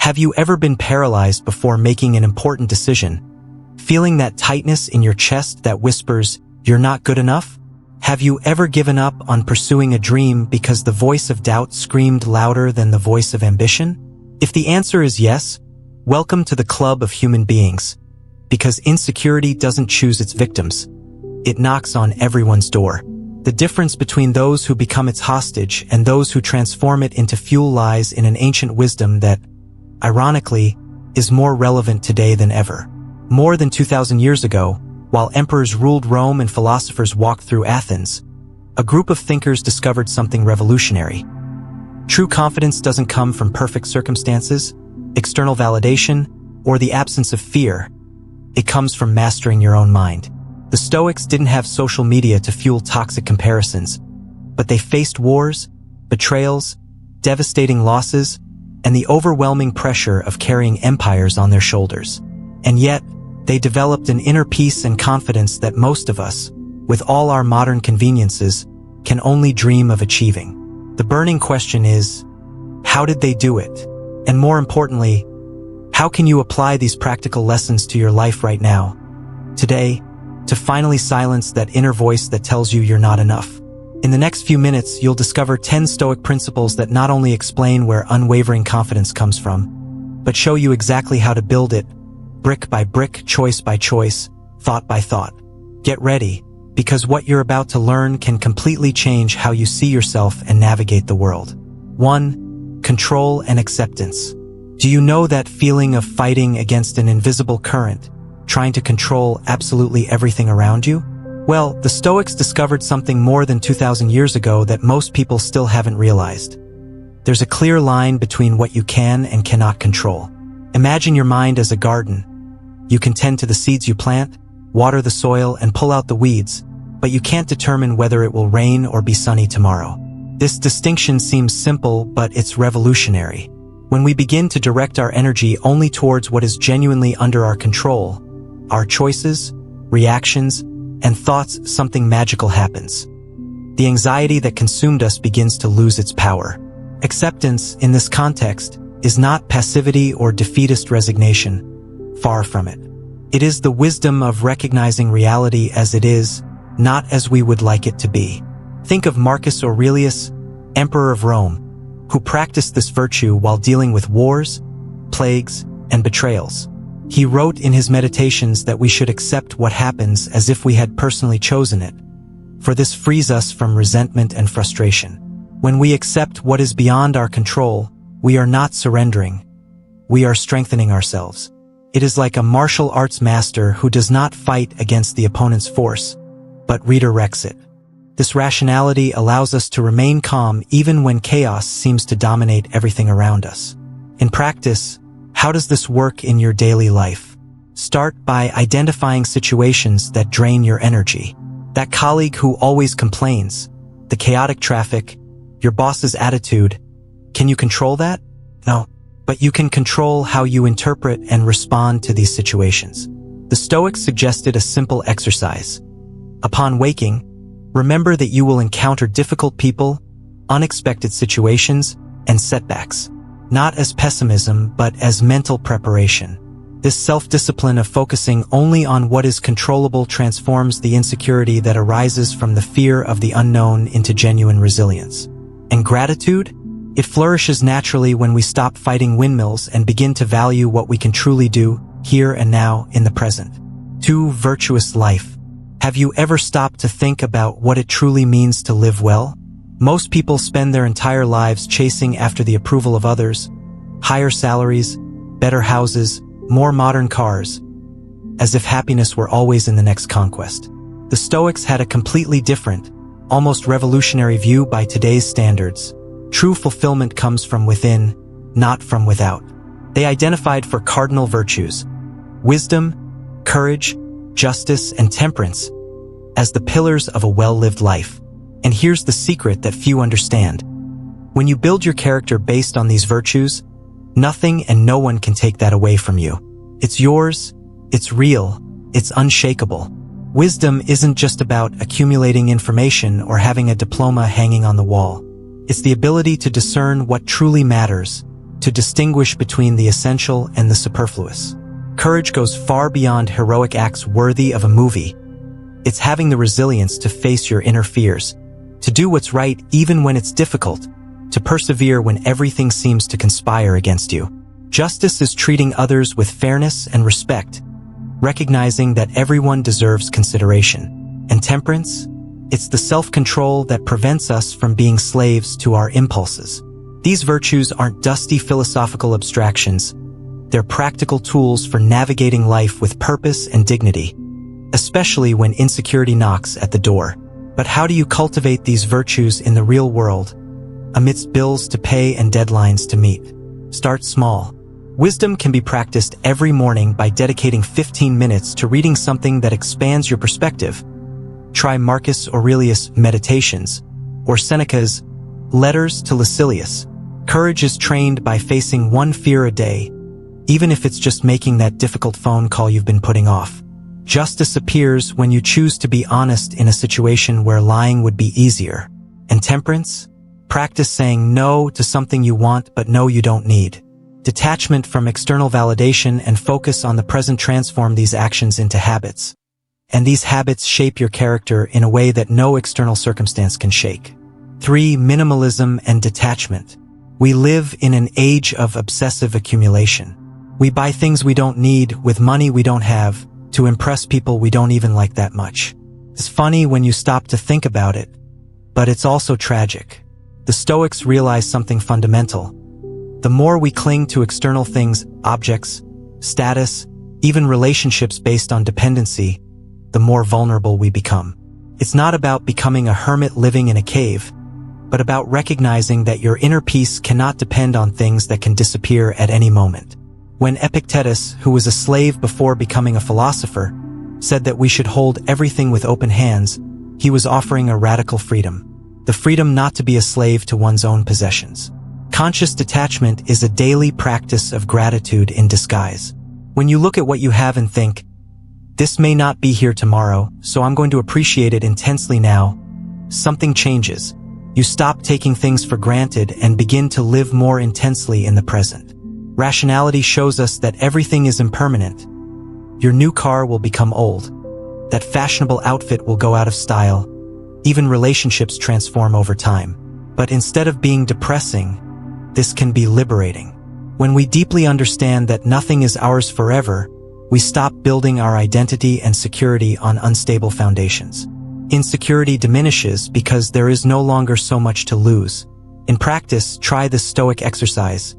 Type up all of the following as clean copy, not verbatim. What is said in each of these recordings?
Have you ever been paralyzed before making an important decision? Feeling that tightness in your chest that whispers, "You're not good enough"? Have you ever given up on pursuing a dream because the voice of doubt screamed louder than the voice of ambition? If the answer is yes, welcome to the club of human beings. Because insecurity doesn't choose its victims. It knocks on everyone's door. The difference between those who become its hostage and those who transform it into fuel lies in an ancient wisdom that, ironically, is more relevant today than ever. More than 2,000 years ago, while emperors ruled Rome and philosophers walked through Athens, a group of thinkers discovered something revolutionary. True confidence doesn't come from perfect circumstances, external validation, or the absence of fear. It comes from mastering your own mind. The Stoics didn't have social media to fuel toxic comparisons, but they faced wars, betrayals, devastating losses, and the overwhelming pressure of carrying empires on their shoulders. And yet, they developed an inner peace and confidence that most of us, with all our modern conveniences, can only dream of achieving. The burning question is, how did they do it? And more importantly, how can you apply these practical lessons to your life right now, today, to finally silence that inner voice that tells you you're not enough? In the next few minutes, you'll discover 10 Stoic principles that not only explain where unwavering confidence comes from, but show you exactly how to build it, brick by brick, choice by choice, thought by thought. Get ready, because what you're about to learn can completely change how you see yourself and navigate the world. 1. Control and acceptance. Do you know that feeling of fighting against an invisible current, trying to control absolutely everything around you? Well, the Stoics discovered something more than 2,000 years ago that most people still haven't realized. There's a clear line between what you can and cannot control. Imagine your mind as a garden. You can tend to the seeds you plant, water the soil, and pull out the weeds, but you can't determine whether it will rain or be sunny tomorrow. This distinction seems simple, but it's revolutionary. When we begin to direct our energy only towards what is genuinely under our control, our choices, reactions, and thoughts, something magical happens. The anxiety that consumed us begins to lose its power. Acceptance, in this context, is not passivity or defeatist resignation. Far from it. It is the wisdom of recognizing reality as it is, not as we would like it to be. Think of Marcus Aurelius, Emperor of Rome, who practiced this virtue while dealing with wars, plagues, and betrayals. He wrote in his meditations that we should accept what happens as if we had personally chosen it, for this frees us from resentment and frustration. When we accept what is beyond our control, we are not surrendering. We are strengthening ourselves. It is like a martial arts master who does not fight against the opponent's force, but redirects it. This rationality allows us to remain calm even when chaos seems to dominate everything around us. In practice, how does this work in your daily life? Start by identifying situations that drain your energy. That colleague who always complains, the chaotic traffic, your boss's attitude. Can you control that? No. But you can control how you interpret and respond to these situations. The Stoics suggested a simple exercise. Upon waking, remember that you will encounter difficult people, unexpected situations, and setbacks, not as pessimism but as mental preparation. This self-discipline of focusing only on what is controllable transforms the insecurity that arises from the fear of the unknown into genuine resilience. And gratitude? It flourishes naturally when we stop fighting windmills and begin to value what we can truly do, here and now, in the present. 2. Virtuous life. Have you ever stopped to think about what it truly means to live well? Most people spend their entire lives chasing after the approval of others, higher salaries, better houses, more modern cars, as if happiness were always in the next conquest. The Stoics had a completely different, almost revolutionary view by today's standards. True fulfillment comes from within, not from without. They identified 4 cardinal virtues: wisdom, courage, justice, and temperance as the pillars of a well-lived life. And here's the secret that few understand. When you build your character based on these virtues, nothing and no one can take that away from you. It's yours, it's real, it's unshakable. Wisdom isn't just about accumulating information or having a diploma hanging on the wall. It's the ability to discern what truly matters, to distinguish between the essential and the superfluous. Courage goes far beyond heroic acts worthy of a movie. It's having the resilience to face your inner fears, to do what's right even when it's difficult, to persevere when everything seems to conspire against you. Justice is treating others with fairness and respect, recognizing that everyone deserves consideration. And temperance? It's the self-control that prevents us from being slaves to our impulses. These virtues aren't dusty philosophical abstractions. They're practical tools for navigating life with purpose and dignity, especially when insecurity knocks at the door. But how do you cultivate these virtues in the real world, amidst bills to pay and deadlines to meet? Start small. Wisdom can be practiced every morning by dedicating 15 minutes to reading something that expands your perspective. Try Marcus Aurelius' Meditations, or Seneca's Letters to Lucilius. Courage is trained by facing one fear a day, even if it's just making that difficult phone call you've been putting off. Justice appears when you choose to be honest in a situation where lying would be easier. And temperance? Practice saying no to something you want but no you don't need. Detachment from external validation and focus on the present transform these actions into habits. And these habits shape your character in a way that no external circumstance can shake. 3. Minimalism and detachment. We live in an age of obsessive accumulation. We buy things we don't need with money we don't have to impress people we don't even like that much. It's funny when you stop to think about it, but it's also tragic. The Stoics realized something fundamental. The more we cling to external things, objects, status, even relationships based on dependency, the more vulnerable we become. It's not about becoming a hermit living in a cave, but about recognizing that your inner peace cannot depend on things that can disappear at any moment. When Epictetus, who was a slave before becoming a philosopher, said that we should hold everything with open hands, he was offering a radical freedom. The freedom not to be a slave to one's own possessions. Conscious detachment is a daily practice of gratitude in disguise. When you look at what you have and think, this may not be here tomorrow, so I'm going to appreciate it intensely now, something changes. You stop taking things for granted and begin to live more intensely in the present. Rationality shows us that everything is impermanent. Your new car will become old. That fashionable outfit will go out of style. Even relationships transform over time. But instead of being depressing, this can be liberating. When we deeply understand that nothing is ours forever, we stop building our identity and security on unstable foundations. Insecurity diminishes because there is no longer so much to lose. In practice, try this Stoic exercise.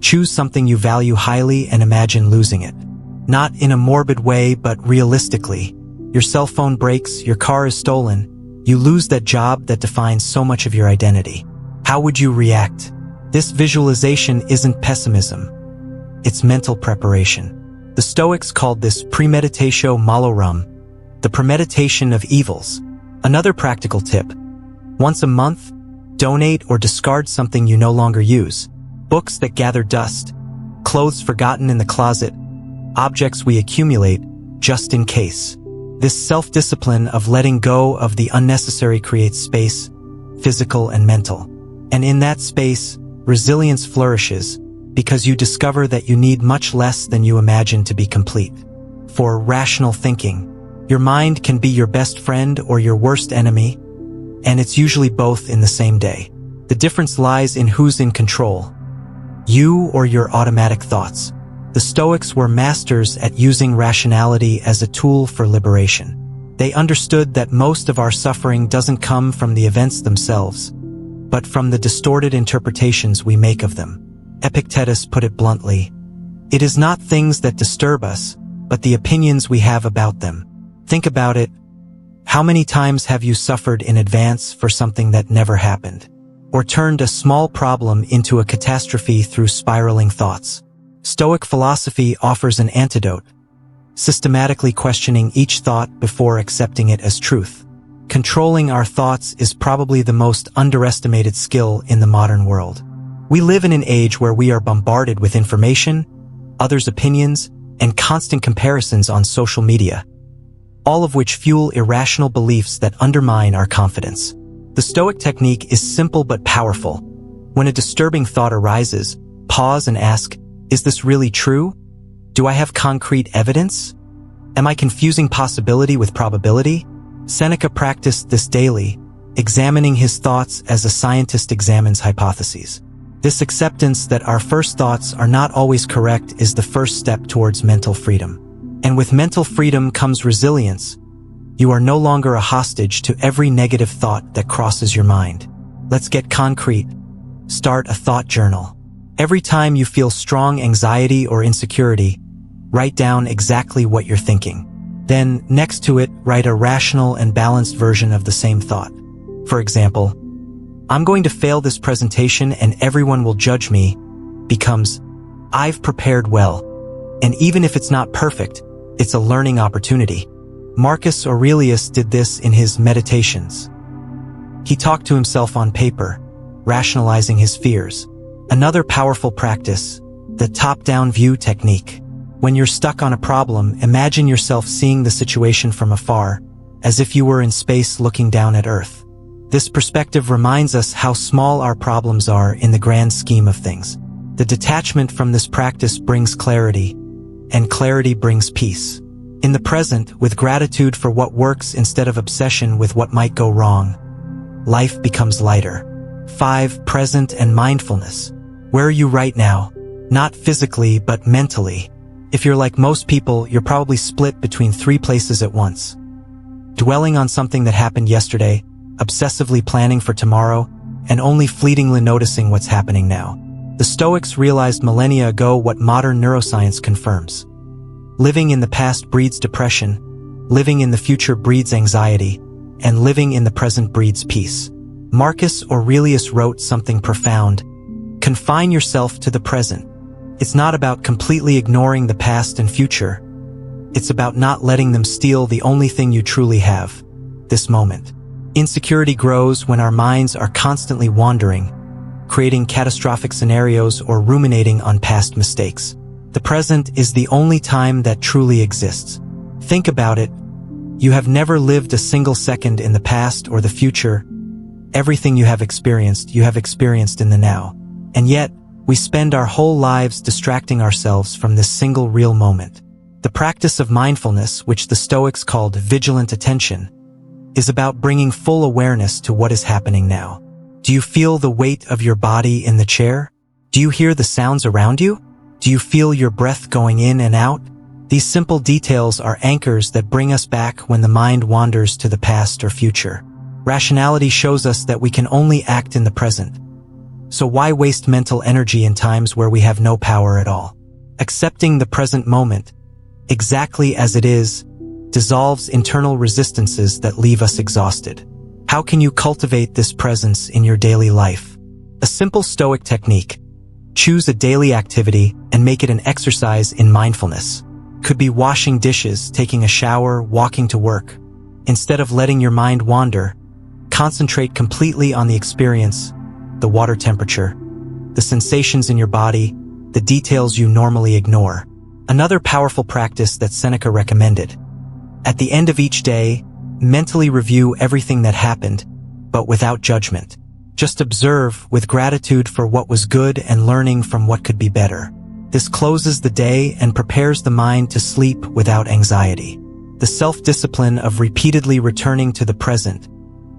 Choose something you value highly and imagine losing it. Not in a morbid way, but realistically. Your cell phone breaks, your car is stolen, you lose that job that defines so much of your identity. How would you react? This visualization isn't pessimism. It's mental preparation. The Stoics called this premeditatio malorum, the premeditation of evils. Another practical tip. Once a month, donate or discard something you no longer use. Books that gather dust, clothes forgotten in the closet, objects we accumulate just in case. This self-discipline of letting go of the unnecessary creates space, physical and mental. And in that space, resilience flourishes because you discover that you need much less than you imagine to be complete. For rational thinking, your mind can be your best friend or your worst enemy, and it's usually both in the same day. The difference lies in who's in control. You or your automatic thoughts. The Stoics were masters at using rationality as a tool for liberation. They understood that most of our suffering doesn't come from the events themselves, but from the distorted interpretations we make of them. Epictetus put it bluntly, "It is not things that disturb us, but the opinions we have about them." Think about it. How many times have you suffered in advance for something that never happened? Or turned a small problem into a catastrophe through spiraling thoughts? Stoic philosophy offers an antidote, systematically questioning each thought before accepting it as truth. Controlling our thoughts is probably the most underestimated skill in the modern world. We live in an age where we are bombarded with information, others' opinions, and constant comparisons on social media, all of which fuel irrational beliefs that undermine our confidence. The Stoic technique is simple but powerful. When a disturbing thought arises, pause and ask, is this really true? Do I have concrete evidence? Am I confusing possibility with probability? Seneca practiced this daily, examining his thoughts as a scientist examines hypotheses. This acceptance that our first thoughts are not always correct is the first step towards mental freedom. And with mental freedom comes resilience. You are no longer a hostage to every negative thought that crosses your mind. Let's get concrete. Start a thought journal. Every time you feel strong anxiety or insecurity, write down exactly what you're thinking. Then, next to it, write a rational and balanced version of the same thought. For example, I'm going to fail this presentation and everyone will judge me, becomes, I've prepared well. And even if it's not perfect, it's a learning opportunity. Marcus Aurelius did this in his Meditations. He talked to himself on paper, rationalizing his fears. Another powerful practice, the top-down view technique. When you're stuck on a problem, imagine yourself seeing the situation from afar, as if you were in space looking down at Earth. This perspective reminds us how small our problems are in the grand scheme of things. The detachment from this practice brings clarity, and clarity brings peace. In the present, with gratitude for what works instead of obsession with what might go wrong, life becomes lighter. 5. Present and mindfulness. Where are you right now? Not physically, but mentally. If you're like most people, you're probably split between 3 places at once. Dwelling on something that happened yesterday, obsessively planning for tomorrow, and only fleetingly noticing what's happening now. The Stoics realized millennia ago what modern neuroscience confirms. Living in the past breeds depression, living in the future breeds anxiety, and living in the present breeds peace. Marcus Aurelius wrote something profound. Confine yourself to the present. It's not about completely ignoring the past and future. It's about not letting them steal the only thing you truly have, this moment. Insecurity grows when our minds are constantly wandering, creating catastrophic scenarios or ruminating on past mistakes. The present is the only time that truly exists. Think about it. You have never lived a single second in the past or the future. Everything you have experienced in the now. And yet, we spend our whole lives distracting ourselves from this single real moment. The practice of mindfulness, which the Stoics called vigilant attention, is about bringing full awareness to what is happening now. Do you feel the weight of your body in the chair? Do you hear the sounds around you? Do you feel your breath going in and out? These simple details are anchors that bring us back when the mind wanders to the past or future. Rationality shows us that we can only act in the present. So why waste mental energy in times where we have no power at all? Accepting the present moment, exactly as it is, dissolves internal resistances that leave us exhausted. How can you cultivate this presence in your daily life? A simple Stoic technique. Choose a daily activity and make it an exercise in mindfulness. Could be washing dishes, taking a shower, walking to work. Instead of letting your mind wander, concentrate completely on the experience, the water temperature, the sensations in your body, the details you normally ignore. Another powerful practice that Seneca recommended. At the end of each day, mentally review everything that happened, but without judgment. Just observe with gratitude for what was good and learning from what could be better. This closes the day and prepares the mind to sleep without anxiety. The self-discipline of repeatedly returning to the present,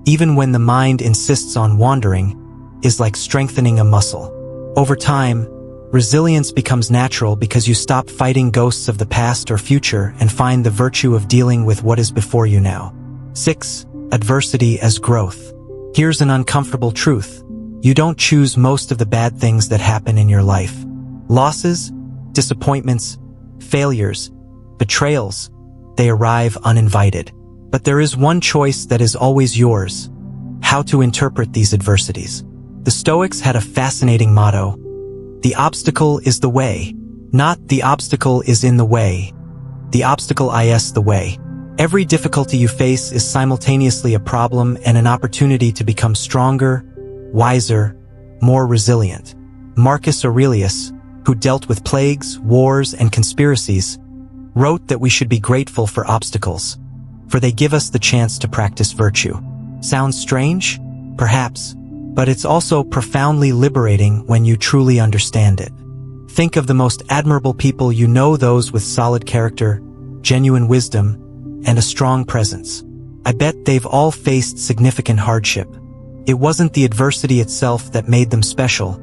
even when the mind insists on wandering, is like strengthening a muscle. Over time, resilience becomes natural because you stop fighting ghosts of the past or future and find the virtue of dealing with what is before you now. 6. Adversity as growth. Here's an uncomfortable truth. You don't choose most of the bad things that happen in your life. Losses, disappointments, failures, betrayals, they arrive uninvited. But there is one choice that is always yours: how to interpret these adversities. The Stoics had a fascinating motto: the obstacle is the way, not the obstacle is in the way. The obstacle is the way. Every difficulty you face is simultaneously a problem and an opportunity to become stronger, wiser, more resilient. Marcus Aurelius, who dealt with plagues, wars, and conspiracies, wrote that we should be grateful for obstacles, for they give us the chance to practice virtue. Sounds strange? Perhaps, but it's also profoundly liberating when you truly understand it. Think of the most admirable people you know, those with solid character, genuine wisdom, and a strong presence. I bet they've all faced significant hardship. It wasn't the adversity itself that made them special,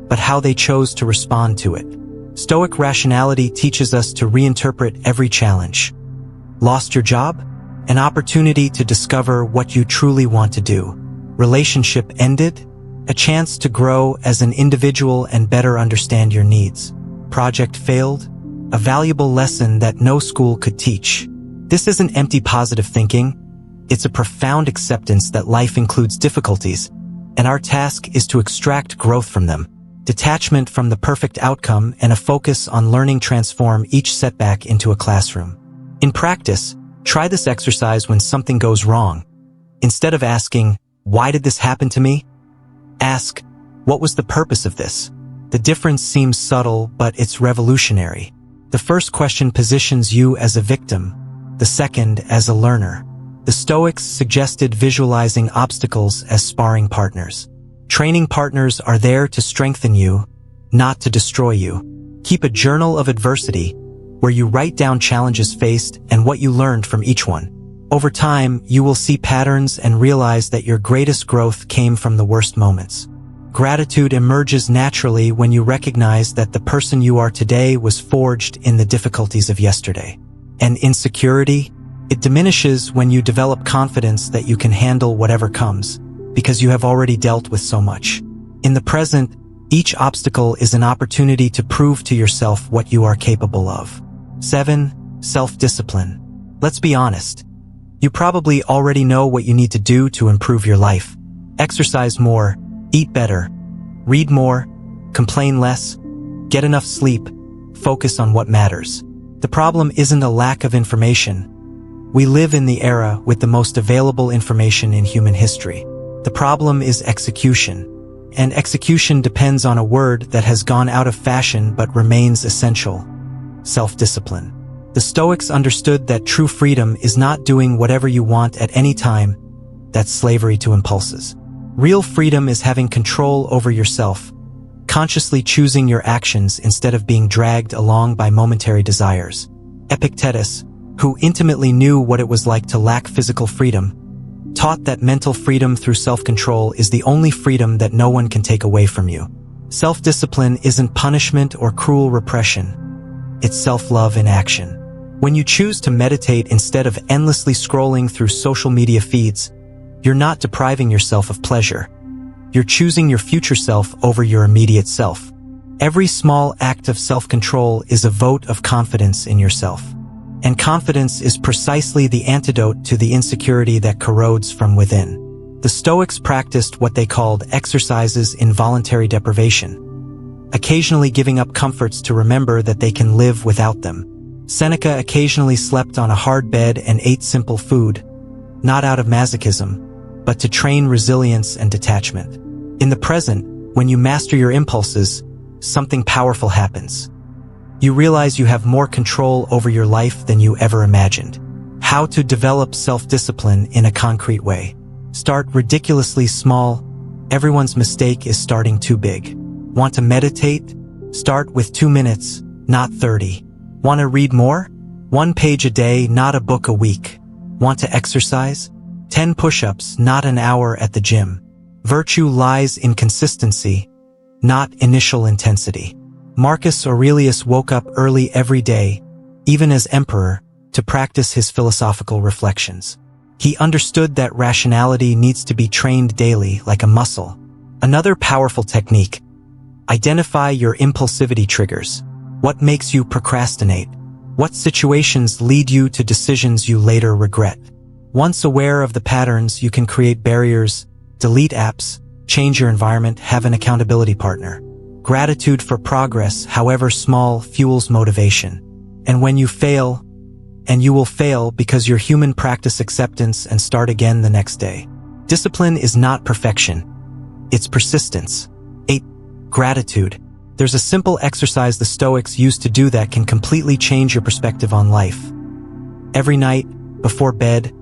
but how they chose to respond to it. Stoic rationality teaches us to reinterpret every challenge. Lost your job? An opportunity to discover what you truly want to do. Relationship ended? A chance to grow as an individual and better understand your needs. Project failed? A valuable lesson that no school could teach. This isn't empty positive thinking. It's a profound acceptance that life includes difficulties, and our task is to extract growth from them. Detachment from the perfect outcome and a focus on learning transform each setback into a classroom. In practice, try this exercise when something goes wrong. Instead of asking, "Why did this happen to me?" ask, "What was the purpose of this?" The difference seems subtle, but it's revolutionary. The first question positions you as a victim, the second as a learner. The Stoics suggested visualizing obstacles as sparring partners. Training partners are there to strengthen you, not to destroy you. Keep a journal of adversity, where you write down challenges faced and what you learned from each one. Over time, you will see patterns and realize that your greatest growth came from the worst moments. Gratitude emerges naturally when you recognize that the person you are today was forged in the difficulties of yesterday. And insecurity? It diminishes when you develop confidence that you can handle whatever comes, because you have already dealt with so much. In the present, each obstacle is an opportunity to prove to yourself what you are capable of. 7. Self-discipline. Let's be honest. You probably already know what you need to do to improve your life. Exercise more, eat better, read more, complain less, get enough sleep, focus on what matters. The problem isn't a lack of information. We live in the era with the most available information in human history. The problem is execution. And execution depends on a word that has gone out of fashion but remains essential: self-discipline. The Stoics understood that true freedom is not doing whatever you want at any time. That's slavery to impulses. Real freedom is having control over yourself, consciously choosing your actions instead of being dragged along by momentary desires. Epictetus, who intimately knew what it was like to lack physical freedom, taught that mental freedom through self-control is the only freedom that no one can take away from you. Self-discipline isn't punishment or cruel repression. It's self-love in action. When you choose to meditate instead of endlessly scrolling through social media feeds, you're not depriving yourself of pleasure. You're choosing your future self over your immediate self. Every small act of self-control is a vote of confidence in yourself. And confidence is precisely the antidote to the insecurity that corrodes from within. The Stoics practiced what they called exercises in voluntary deprivation, occasionally giving up comforts to remember that they can live without them. Seneca occasionally slept on a hard bed and ate simple food, not out of masochism, but to train resilience and detachment. In the present, when you master your impulses, something powerful happens. You realize you have more control over your life than you ever imagined. How to develop self-discipline in a concrete way. Start ridiculously small. Everyone's mistake is starting too big. Want to meditate? Start with 2 minutes, not 30. Want to read more? 1 page a day, not a book a week. Want to exercise? 10 push-ups, not an hour at the gym. Virtue lies in consistency, not initial intensity. Marcus Aurelius woke up early every day, even as emperor, to practice his philosophical reflections. He understood that rationality needs to be trained daily like a muscle. Another powerful technique: identify your impulsivity triggers. What makes you procrastinate? What situations lead you to decisions you later regret? Once aware of the patterns, you can create barriers, delete apps, change your environment, have an accountability partner. Gratitude for progress, however small, fuels motivation. And when you fail, and you will fail because you're human, practice acceptance and start again the next day. Discipline is not perfection. It's persistence. 8. Gratitude. There's a simple exercise the Stoics used to do that can completely change your perspective on life. Every night, before bed,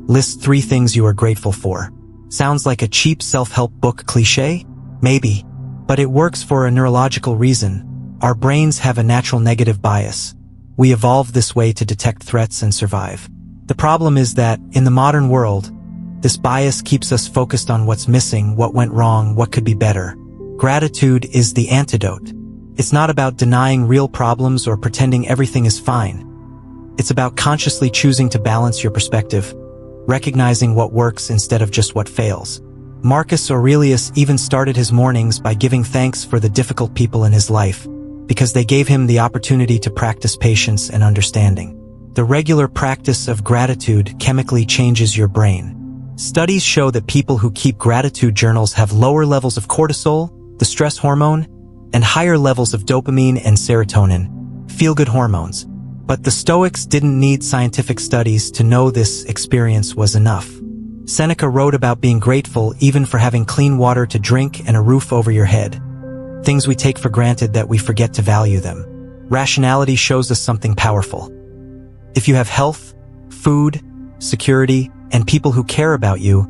list 3 things you are grateful for. Sounds like a cheap self-help book cliche? Maybe. But it works for a neurological reason. Our brains have a natural negative bias. We evolved this way to detect threats and survive. The problem is that, in the modern world, this bias keeps us focused on what's missing, what went wrong, what could be better. Gratitude is the antidote. It's not about denying real problems or pretending everything is fine. It's about consciously choosing to balance your perspective, recognizing what works instead of just what fails. Marcus Aurelius even started his mornings by giving thanks for the difficult people in his life, because they gave him the opportunity to practice patience and understanding. The regular practice of gratitude chemically changes your brain. Studies show that people who keep gratitude journals have lower levels of cortisol, the stress hormone, and higher levels of dopamine and serotonin, feel-good hormones. But the Stoics didn't need scientific studies to know this experience was enough. Seneca wrote about being grateful even for having clean water to drink and a roof over your head. Things we take for granted that we forget to value them. Rationality shows us something powerful. If you have health, food, security, and people who care about you,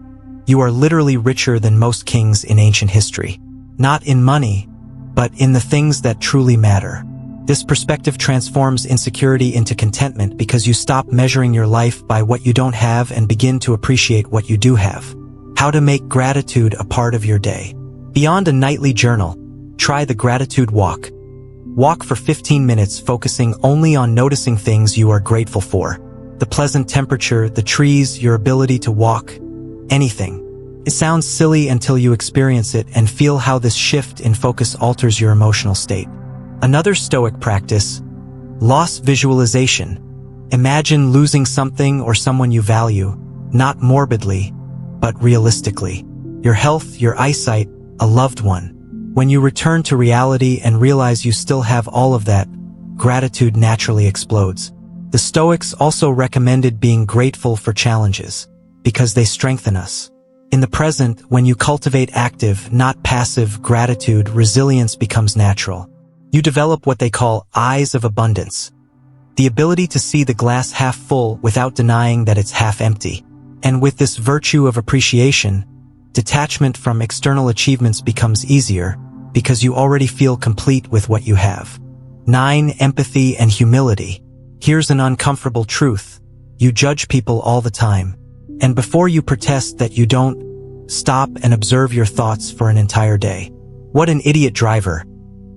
you are literally richer than most kings in ancient history. Not in money, but in the things that truly matter. This perspective transforms insecurity into contentment because you stop measuring your life by what you don't have and begin to appreciate what you do have. How to make gratitude a part of your day. Beyond a nightly journal, try the gratitude walk. Walk for 15 minutes focusing only on noticing things you are grateful for. The pleasant temperature, the trees, your ability to walk, anything. It sounds silly until you experience it and feel how this shift in focus alters your emotional state. Another Stoic practice, loss visualization. Imagine losing something or someone you value, not morbidly, but realistically. Your health, your eyesight, a loved one. When you return to reality and realize you still have all of that, gratitude naturally explodes. The Stoics also recommended being grateful for challenges, because they strengthen us. In the present, when you cultivate active, not passive gratitude, resilience becomes natural. You develop what they call eyes of abundance, the ability to see the glass half full without denying that it's half empty. And with this virtue of appreciation, detachment from external achievements becomes easier because you already feel complete with what you have. 9. Empathy and humility. Here's an uncomfortable truth. You judge people all the time. And before you protest that you don't, stop and observe your thoughts for an entire day. What an idiot driver.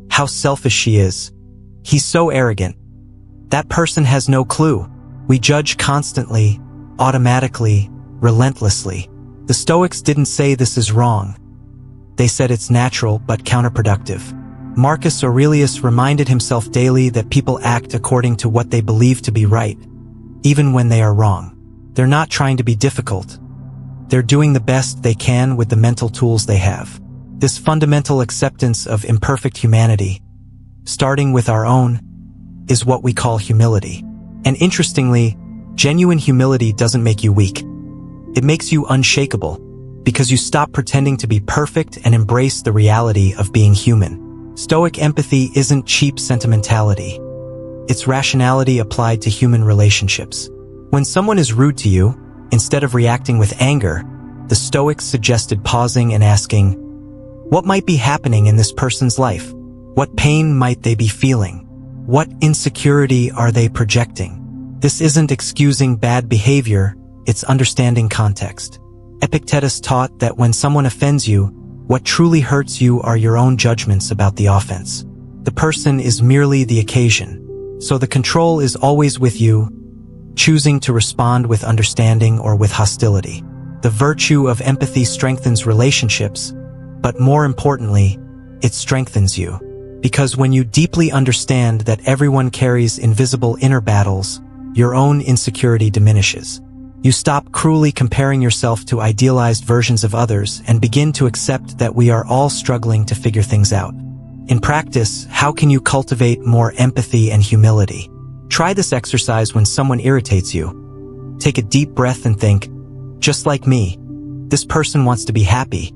How selfish she is. He's so arrogant. That person has no clue. We judge constantly, automatically, relentlessly. The Stoics didn't say this is wrong. They said it's natural but counterproductive. Marcus Aurelius reminded himself daily that people act according to what they believe to be right, even when they are wrong. They're not trying to be difficult. They're doing the best they can with the mental tools they have. This fundamental acceptance of imperfect humanity, starting with our own, is what we call humility. And interestingly, genuine humility doesn't make you weak. It makes you unshakable, because you stop pretending to be perfect and embrace the reality of being human. Stoic empathy isn't cheap sentimentality. It's rationality applied to human relationships. When someone is rude to you, instead of reacting with anger, the Stoics suggested pausing and asking, what might be happening in this person's life? What pain might they be feeling? What insecurity are they projecting? This isn't excusing bad behavior, it's understanding context. Epictetus taught that when someone offends you, what truly hurts you are your own judgments about the offense. The person is merely the occasion, so the control is always with you, choosing to respond with understanding or with hostility. The virtue of empathy strengthens relationships, but more importantly, it strengthens you. Because when you deeply understand that everyone carries invisible inner battles, your own insecurity diminishes. You stop cruelly comparing yourself to idealized versions of others and begin to accept that we are all struggling to figure things out. In practice, how can you cultivate more empathy and humility? Try this exercise when someone irritates you. Take a deep breath and think, just like me, this person wants to be happy.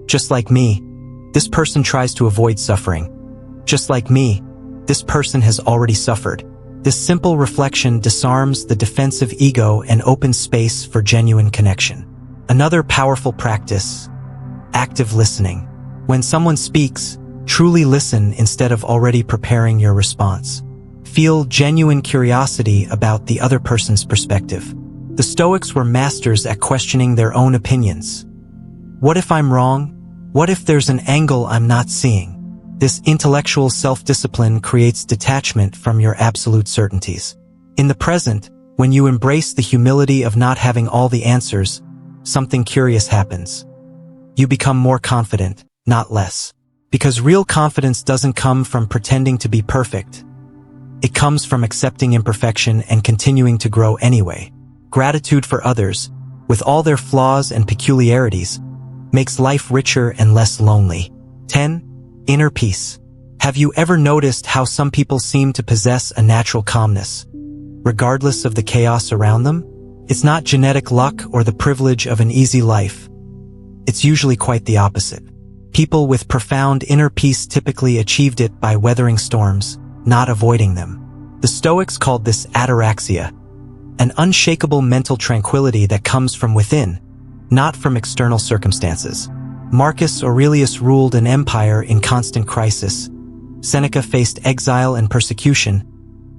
Just like me, this person tries to avoid suffering. Just like me, this person has already suffered. This simple reflection disarms the defensive ego and opens space for genuine connection. Another powerful practice, active listening. When someone speaks, Truly listen instead of already preparing your response. Feel genuine curiosity about the other person's perspective. The Stoics were masters at questioning their own opinions. What if I'm wrong? What if there's an angle I'm not seeing? This intellectual self-discipline creates detachment from your absolute certainties. In the present, when you embrace the humility of not having all the answers, something curious happens. You become more confident, not less. Because real confidence doesn't come from pretending to be perfect. It comes from accepting imperfection and continuing to grow anyway. Gratitude for others, with all their flaws and peculiarities, makes life richer and less lonely. 10. Inner peace. Have you ever noticed how some people seem to possess a natural calmness, regardless of the chaos around them? It's not genetic luck or the privilege of an easy life. It's usually quite the opposite. People with profound inner peace typically achieved it by weathering storms, not avoiding them. The Stoics called this ataraxia, an unshakable mental tranquility that comes from within, not from external circumstances. Marcus Aurelius ruled an empire in constant crisis. Seneca faced exile and persecution.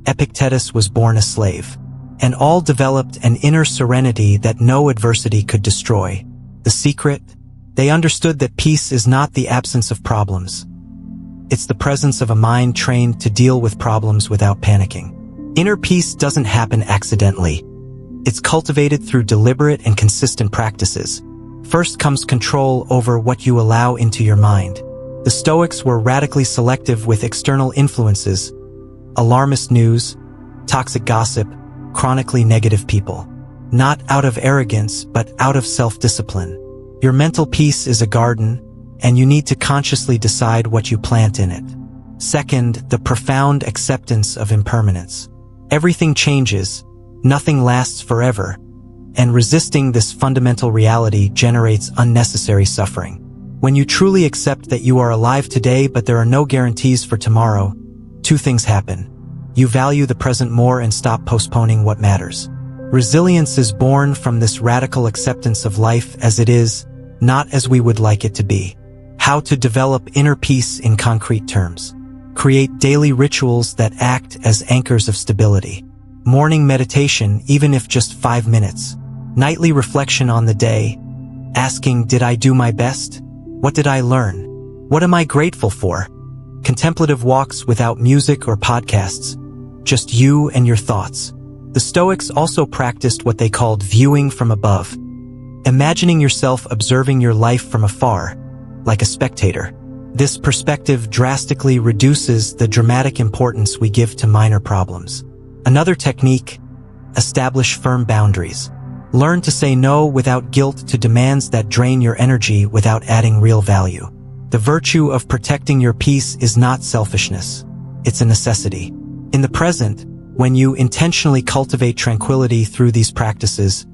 Epictetus was born a slave. And all developed an inner serenity that no adversity could destroy. The secret? They understood that peace is not the absence of problems. It's the presence of a mind trained to deal with problems without panicking. Inner peace doesn't happen accidentally. It's cultivated through deliberate and consistent practices. First comes control over what you allow into your mind. The Stoics were radically selective with external influences, alarmist news, toxic gossip, chronically negative people. Not out of arrogance, but out of self-discipline. Your mental peace is a garden, and you need to consciously decide what you plant in it. Second, the profound acceptance of impermanence. Everything changes, nothing lasts forever, and resisting this fundamental reality generates unnecessary suffering. When you truly accept that you are alive today but there are no guarantees for tomorrow, two things happen. You value the present more and stop postponing what matters. Resilience is born from this radical acceptance of life as it is, not as we would like it to be. How to develop inner peace in concrete terms. Create daily rituals that act as anchors of stability. Morning meditation, even if just 5 minutes. Nightly reflection on the day, asking, did I do my best? What did I learn? What am I grateful for? Contemplative walks without music or podcasts, just you and your thoughts. The Stoics also practiced what they called viewing from above, imagining yourself observing your life from afar, like a spectator. This perspective drastically reduces the dramatic importance we give to minor problems. Another technique, establish firm boundaries. Learn to say no without guilt to demands that drain your energy without adding real value. The virtue of protecting your peace is not selfishness. It's a necessity. In the present, when you intentionally cultivate tranquility through these practices,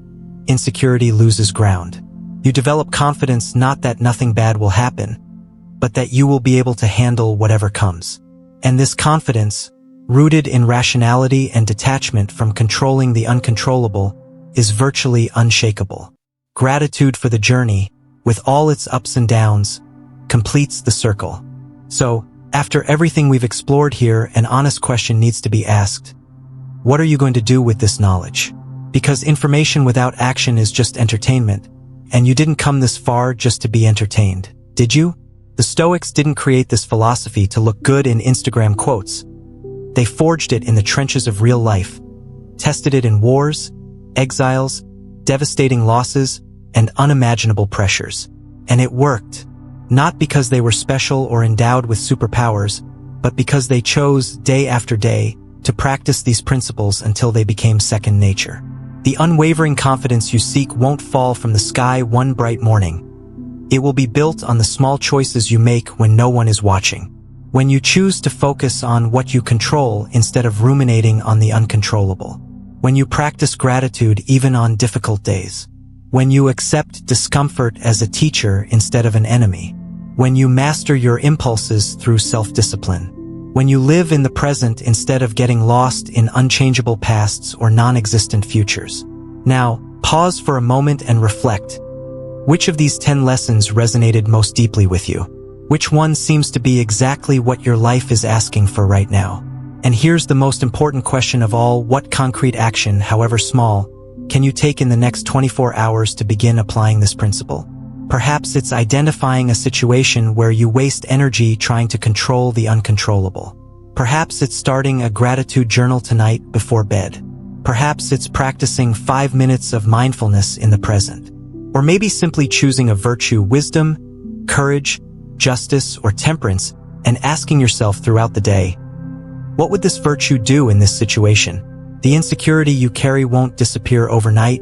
insecurity loses ground. You develop confidence not that nothing bad will happen, but that you will be able to handle whatever comes. And this confidence, rooted in rationality and detachment from controlling the uncontrollable, is virtually unshakable. Gratitude for the journey, with all its ups and downs, completes the circle. So, after everything we've explored here, an honest question needs to be asked. What are you going to do with this knowledge? Because information without action is just entertainment, and you didn't come this far just to be entertained, did you? The Stoics didn't create this philosophy to look good in Instagram quotes. They forged it in the trenches of real life, tested it in wars, exiles, devastating losses, and unimaginable pressures. And it worked. Not because they were special or endowed with superpowers, but because they chose, day after day, to practice these principles until they became second nature. The unwavering confidence you seek won't fall from the sky one bright morning. It will be built on the small choices you make when no one is watching. When you choose to focus on what you control instead of ruminating on the uncontrollable. When you practice gratitude even on difficult days. When you accept discomfort as a teacher instead of an enemy. When you master your impulses through self-discipline. When you live in the present instead of getting lost in unchangeable pasts or non-existent futures. Now, pause for a moment and reflect. Which of these 10 lessons resonated most deeply with you? Which one seems to be exactly what your life is asking for right now? And here's the most important question of all: what concrete action, however small, can you take in the next 24 hours to begin applying this principle? Perhaps it's identifying a situation where you waste energy trying to control the uncontrollable. Perhaps it's starting a gratitude journal tonight before bed. Perhaps it's practicing 5 minutes of mindfulness in the present. Or maybe simply choosing a virtue: wisdom, courage, justice, or temperance, and asking yourself throughout the day, what would this virtue do in this situation? The insecurity you carry won't disappear overnight,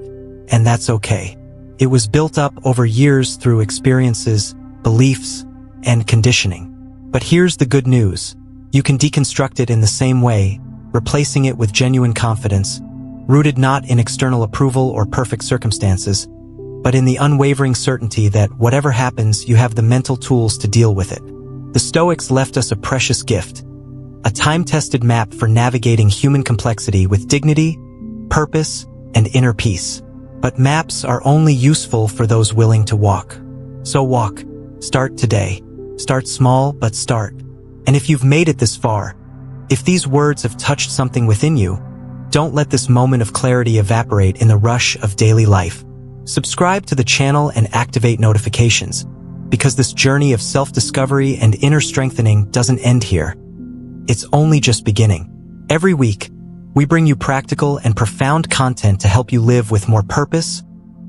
and that's okay. It was built up over years through experiences, beliefs, and conditioning. But here's the good news. You can deconstruct it in the same way, replacing it with genuine confidence, rooted not in external approval or perfect circumstances, but in the unwavering certainty that whatever happens, you have the mental tools to deal with it. The Stoics left us a precious gift, a time-tested map for navigating human complexity with dignity, purpose, and inner peace. But maps are only useful for those willing to walk. So walk. Start today. Start small, but start. And if you've made it this far, if these words have touched something within you, don't let this moment of clarity evaporate in the rush of daily life. Subscribe to the channel and activate notifications, because this journey of self-discovery and inner strengthening doesn't end here. It's only just beginning. Every week, we bring you practical and profound content to help you live with more purpose,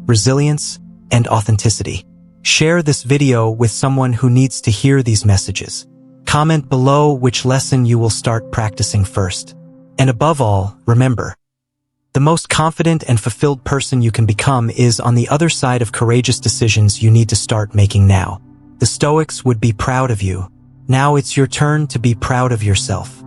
resilience, and authenticity. Share this video with someone who needs to hear these messages. Comment below which lesson you will start practicing first. And above all, remember, the most confident and fulfilled person you can become is on the other side of courageous decisions you need to start making now. The Stoics would be proud of you. Now it's your turn to be proud of yourself.